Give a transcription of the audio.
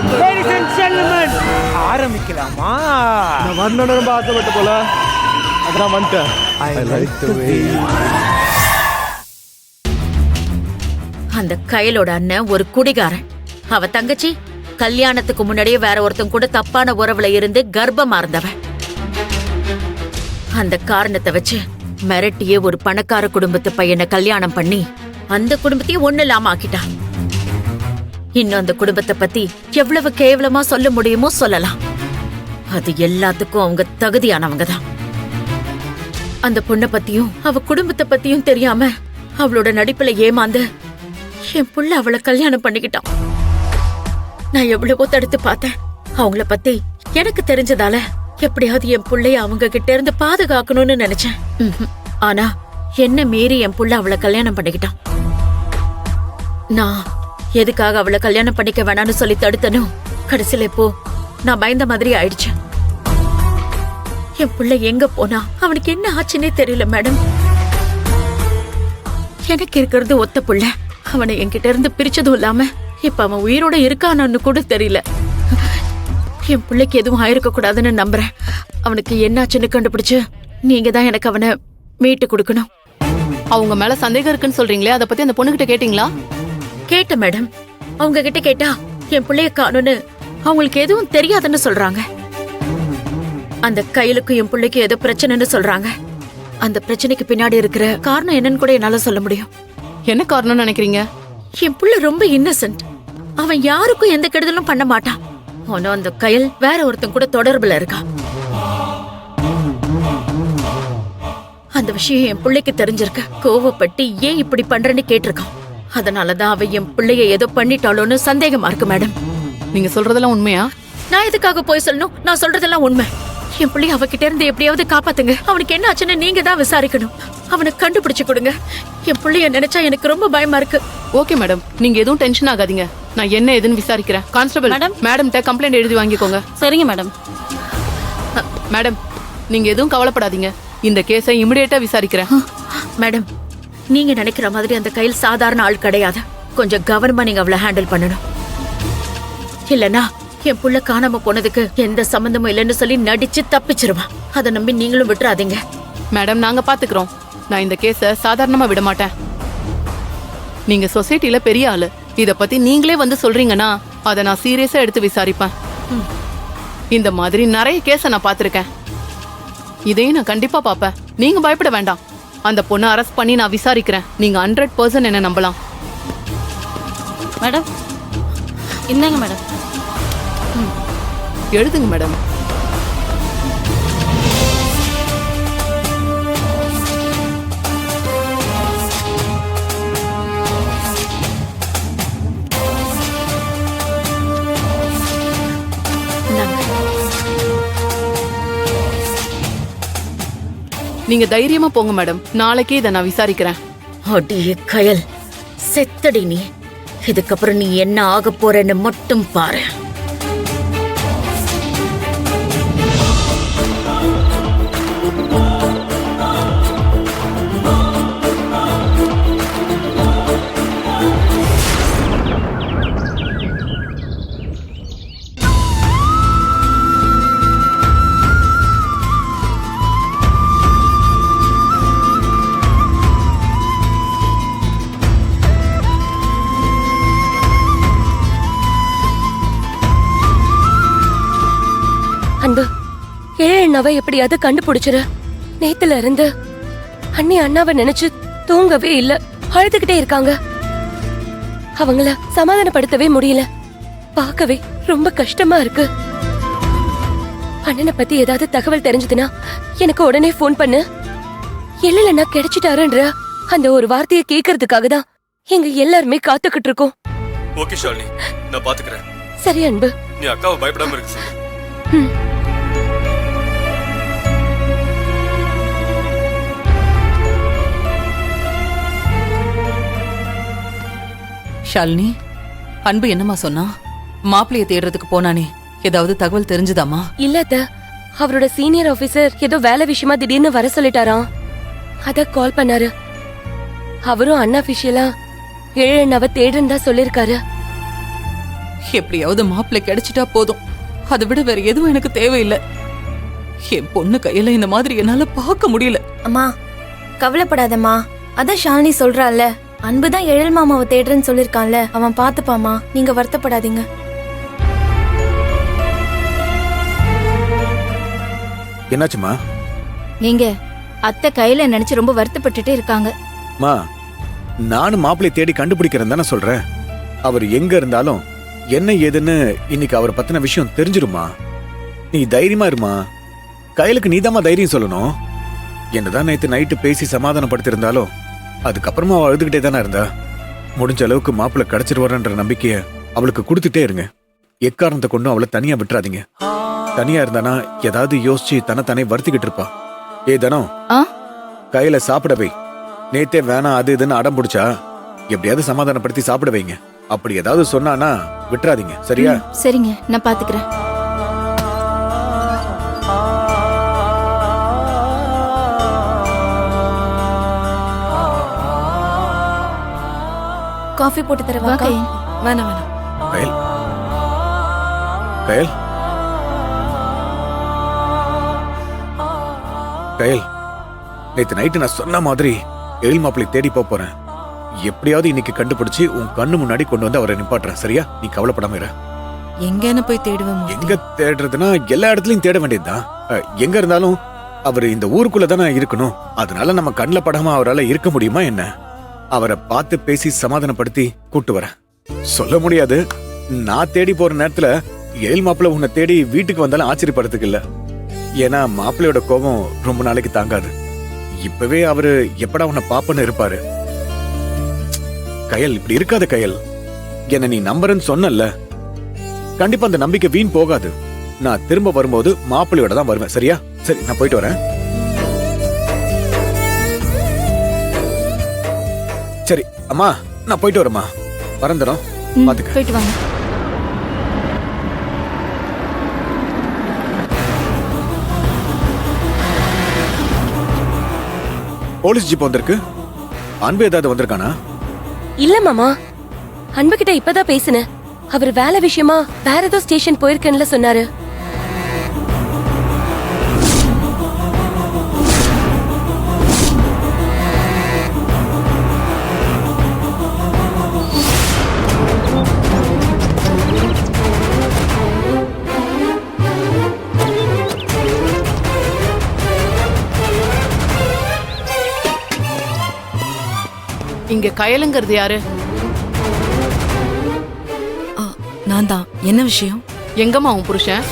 Ladies and gentlemen, ஆரம்பிக்கலாமா? நான் வரணும்னு ரொம்ப ஆசைப்பட்ட போல அதான் வந்துட்டேன். I like the way. அந்த கயலோட அண்ணன் ஒரு குடிகாரன். அவ தங்கச்சி கல்யாணத்துக்கு முன்னாடியே வேற ஒருத்தன் கூட தப்பான உறவுல இருந்து கர்ப்பமா இருந்தவன். அந்த காரணத்தை வச்சு மிரட்டியே ஒரு பணக்கார குடும்பத்து பையனை கல்யாணம் பண்ணி அந்த குடும்பத்தையும் ஒண்ணு இல்லாம ஆக்கிட்டான். இன்னும் அந்த குடும்பத்தை பத்தி எவ்வளவு கேவலமா சொல்ல முடியுமோ சொல்லலாம். அது எல்லாத்துக்கும் அவங்க தகுதியானவங்க தான். அந்த பொண்ணை பத்தியும் அவ குடும்பத்தை பத்தியும் தெரியாம அவளோட நடிப்புல ஏமாந்து என் புள்ள அவளை கல்யாணம் பண்ணிக்கிட்டான். நான் எவ்வளவோ தடுத்து பார்த்தேன். அவங்கள பத்தி எனக்கு தெரிஞ்சதால எப்படியாவது என் புள்ளைய அவங்க கிட்ட இருந்து பாதுகாக்கணும்னு நினைச்சேன். ஆனா என்ன மீறி என் புள்ள அவளை கல்யாணம் பண்ணிக்கிட்டான். நான் எதுக்காக அவளை கல்யாணம் பண்ணிக்க வேணாம்னு சொல்லி தடுத்தனோ கடைசியில இப்போ நான் பயந்த மாதிரி ஆயிடுச்சு. என் புள்ள எங்க போனா அவனுக்கு என்ன ஆச்சுன்னே தெரியல மேடம். எனக்கு இருக்கிறது ஒத்த புள்ள. அவனை என்கிட்ட இருந்து பிரிச்சதும் இல்லாம இப்ப அவன் உயிரோட இருக்கானு கூட தெரியல. என் பிள்ளைக்கு எதுவும் ஆயிருக்க கூடாதுன்னு நம்புறேன். அவனுக்கு என்னாச்சுன்னு கண்டுபிடிச்சு நீங்க தான் எனக்கு அவனை மீட்டு கொடுக்கணும். அவங்க மேல சந்தேகம் இருக்குன்னு சொல்றீங்களே, அதை பத்தி அந்த பொண்ணுகிட்ட கேட்டீங்களா? கேட்ட மேடம். அவங்க கிட்ட கேட்டா என் பிள்ளைய காணும்னு அவங்களுக்கு எதுவும் தெரியாதுன்னு சொல்றாங்க. அந்த கையிலுக்கும் என் பிள்ளைக்கு ஏதோ பிரச்சனைன்னு சொல்றாங்க. அந்த பிரச்சனைக்கு பின்னாடி இருக்கிற காரணம் என்னன்னு கூட என்னால சொல்ல முடியும். என்ன காரணம்னு நினைக்கிறீங்க? என் புள்ள ரொம்ப இன்னசென்ட். அவன் யாருக்கும் எந்த கெடுதலும் பண்ண மாட்டான். ஆனா அந்த கயல் வேற ஒருத்தன் கூட தொடர்புல இருக்கா. அந்த விஷயம் என் பிள்ளைக்கு தெரிஞ்சிருக்க. கோவப்பட்டு ஏன் இப்படி பண்றேன்னு கேட்டிருக்கான். அதனாலதான் அவ என் பிள்ளைய ஏதோ பண்ணிட்டாளோன்னு சந்தேகமா இருக்கு மேடம். நீங்க சொல்றதெல்லாம் உண்மையா? நான் எதுக்காக போய் சொல்லணும்? நான் சொல்றதெல்லாம் உண்மை. என் பிள்ளைய அவகிட்ட இருந்து எப்படியாவது காப்பாத்துங்க. அவனுக்கு என்ன ஆச்சுன்னு நீங்க தான் விசாரிக்கணும். அவனை கண்டுபிடிச்சு கொடுங்க. என் பிள்ளைய நினைச்சா எனக்கு ரொம்ப பயமா இருக்கு. ஓகே மேடம், நீங்க எதுவும் டென்ஷன் ஆகாதீங்க. நான் என்ன ஏதுன்னு விசாரிக்கிறேன். கான்ஸ்டபிள் மேடம் கம்ப்ளைண்ட் எழுதி வாங்கிக்கோங்க. சரிங்க மேடம். மேடம் நீங்க எதுவும் கவலைப்படாதீங்க. இந்த கேஸை இமிடியேட்டா விசாரிக்கிறேன். மேடம், நீங்க நினைக்கிற மாதிரி அந்த கையில் சாதாரண ஆள் கிடையாது. கொஞ்சம் கவனமா நீங்க அவளை ஹேண்டில் பண்ணணும். இல்லனா என் புள்ள காணாம போனதுக்கு எந்த சம்பந்தமும் இல்லைன்னு சொல்லி நடிச்சு தப்பிச்சிருவான். அதை நம்பி நீங்களும் விட்டுறாதீங்க. மேடம் நாங்க பாத்துக்கிறோம். நான் இந்த கேஸ சாதாரணமா விட மாட்டேன். நீங்க சொசைட்டில பெரிய ஆளு. இத பத்தி நீங்களே வந்து சொல்றீங்கன்னா அதை நான் சீரியஸா எடுத்து விசாரிப்பேன். இந்த மாதிரி நிறைய கேஸ நான் பாத்திருக்கேன். இதையும் நான் கண்டிப்பா பாப்பேன். நீங்க பயப்பட வேண்டாம். அந்த பொண்ணை அரெஸ்ட் பண்ணி நான் விசாரிக்கிறேன். நீங்க 100% என்ன நம்பலாம். மேடம் இந்தாங்க மேடம். எழுதுங்க மேடம். நீங்க தைரியமா போங்க மேடம். நாளைக்கே இதை நான் விசாரிக்கிறேன். அடியே கயல், செத்தடி நீ. இதுக்கப்புறம் நீ என்ன ஆக போறன்னு மட்டும் பாரு. அன்பு, அண்ணாவை எப்படியாவது கண்டுபிடிச்சிரு. நேத்துல இருந்து அண்ணி அண்ணாவை நினைச்சு தூங்கவே இல்ல. அழுதுகிட்டே இருக்காங்க. அவங்கள சமாதானப்படுத்தவே முடியல. பார்க்கவே ரொம்ப கஷ்டமா இருக்கு. அண்ணனை பத்தி ஏதாவது தகவல் தெரிஞ்சதுன்னா எனக்கு உடனே போன் பண்ணு. இல்லைன்னா கிடைச்சிட்டாருன்ற அந்த ஒரு வார்த்தையை கேட்கறதுக்காக தான் எங்க எல்லாருமே காத்துக்கிட்டு இருக்கோம். ஓகே ஷாலினி, நான் பாத்துக்கிறேன். சரி அன்பு, நீ அக்காவை பயப்படாம இருக்கு சொல்லு. ஷாலினி, அன்பு என்னமா சொன்னா? மாப்பிளைய தேடுறதுக்கு போனானே, ஏதாவது தகவல் தெரிஞ்சுதாமா? இல்ல, அவரோட சீனியர் ஆபீசர் ஏதோ வேலை விஷயமா திடீர்னு வர சொல்லிட்டாராம். அத கால் பண்ணாரு. அவரும் அன்அபிஷியலா அண்ணாவை தேடுன்னு தான் சொல்லிருக்காரு. எப்படியாவது மாப்பிள்ளை கிடைச்சிட்டா போதும். அதை விட வேற எதுவும் எனக்கு தேவையில்லை. என் பொண்ணு கையில இந்த மாதிரி என்னால பார்க்க முடியல. அம்மா கவலைப்படாதம்மா. அதான் ஷாலினி சொல்றாள்ல, அன்புதான் எழில் மாமாவை தேடுறேன்னு சொல்லிருக்கான்ல, அவன் பாத்துப்பாமா. நீங்க வருத்தப்படாதீங்க. என்னாச்சுமா? நீங்க அத்தை கையில நினைச்சு ரொம்ப வருத்தப்பட்டுட்டே இருக்காங்க. மா, நானும் மாப்பிள்ளை தேடி கண்டுபிடிக்கிறேன் தானே சொல்றேன். அவர் எங்க இருந்தாலும் என்ன ஏதுன்னு இன்னைக்கு அவரை பத்தின விஷயம் தெரிஞ்சிருமா. நீ தைரியமா இருமா. கையிலுக்கு நீதாம்மா தைரியம் சொல்லணும். என்னதான் நேத்து நைட்டு பேசி சமாதானப்படுத்திருந்தாலும் அதுக்கப்புறமா அவ அழுதுகிட்டே தானே இருந்தா. முடிஞ்ச அளவுக்கு மாப்பிள்ளை கிடைச்சிருவாரன்ற நம்பிக்கைய அவளுக்கு கொடுத்துட்டே இருங்க. எக்காரணத்தை கொண்டும் அவளை தனியா விட்டுறாதீங்க. தனியா இருந்தானா ஏதாவது யோசிச்சு தன்னை வருத்திக்கிட்டு இருப்பா. ஏதனோ கையில சாப்பிட வை. நேத்தே வேணாம் அது இதுன்னு அடம் பிடிச்சா எப்படியாவது சமாதானப்படுத்தி சாப்பிட வைங்க. அப்படி ஏதாவது சொன்னானா விட்டுறாதீங்க, சரியா? சரிங்க, நான் பாத்துக்கிறேன். காஃபி போட்டு தரவா? வேணாம் வேணாம். கயல், கயல், கயல், நேத்து நைட்டு நான் சொன்ன மாதிரி எழில் மாப்பிள்ளை தேடி போறேன். எப்படியாவது இன்னைக்கு கண்டுபிடிச்சு உன் கண்ணு முன்னாடி கொண்டு வந்து அவரை நிப்பாட்டுறேன், சரியா? நீ கவலைப்படாம இரு. எங்கன்னு போய் தேடுவேன்? எங்க தேடுறதுன்னா எல்லா இடத்துலயும் தேட வேண்டியதுதான். எங்க இருந்தாலும் அவர் இந்த ஊருக்குள்ள தானே இருக்கணும். அதனால நம்ம கண்ணில் படாம அவரால் இருக்க முடியுமா என்ன? அவரை பார்த்து பேசி சமாதானப்படுத்தி கூட்டு வரேன். சொல்ல முடியாது. நான் தேடி போற நேரத்துல எழில் மாப்பிள்ளை உன்னை தேடி வீட்டுக்கு வந்தாலும் ஆச்சரியப்படுறதுக்கு இல்ல. ஏன்னா மாப்பிள்ளையோட கோபம் ரொம்ப நாளைக்கு தாங்காது. இப்பவே அவரு எப்படா உன்னை பாப்பன்னு இருப்பாரு. கயல், இப்படி இருக்காத கயல். என்ன நீ நம்புறன்னு சொன்னல, கண்டிப்பா அந்த நம்பிக்கை வீண் போகாது. நான் திரும்ப வரும்போது மாப்பிள்ளையோட தான் வருவேன், சரியா? சரி, நான் போயிட்டு வரேன். சரி அம்மா, நான் போயிட்டு வரேம்மா. பறந்துடும், பாத்துக்க. போயிட்டு வாங்க. போலீஸ் ஜீப் வந்திருக்கு. அன்பு ஏதாவது வந்திருக்கானா? இல்ல மாமா, அன்புகிட்ட இப்பதான் பேசினேன். அவர் வேலை விஷயமா வேற ஏதோ ஸ்டேஷன் போயிருக்கேன்ல சொன்னாரு. இங்க கயலுங்கிறது யாரு? நான் தான். என்ன விஷயம்? எங்கம்மா உன் புருஷன்?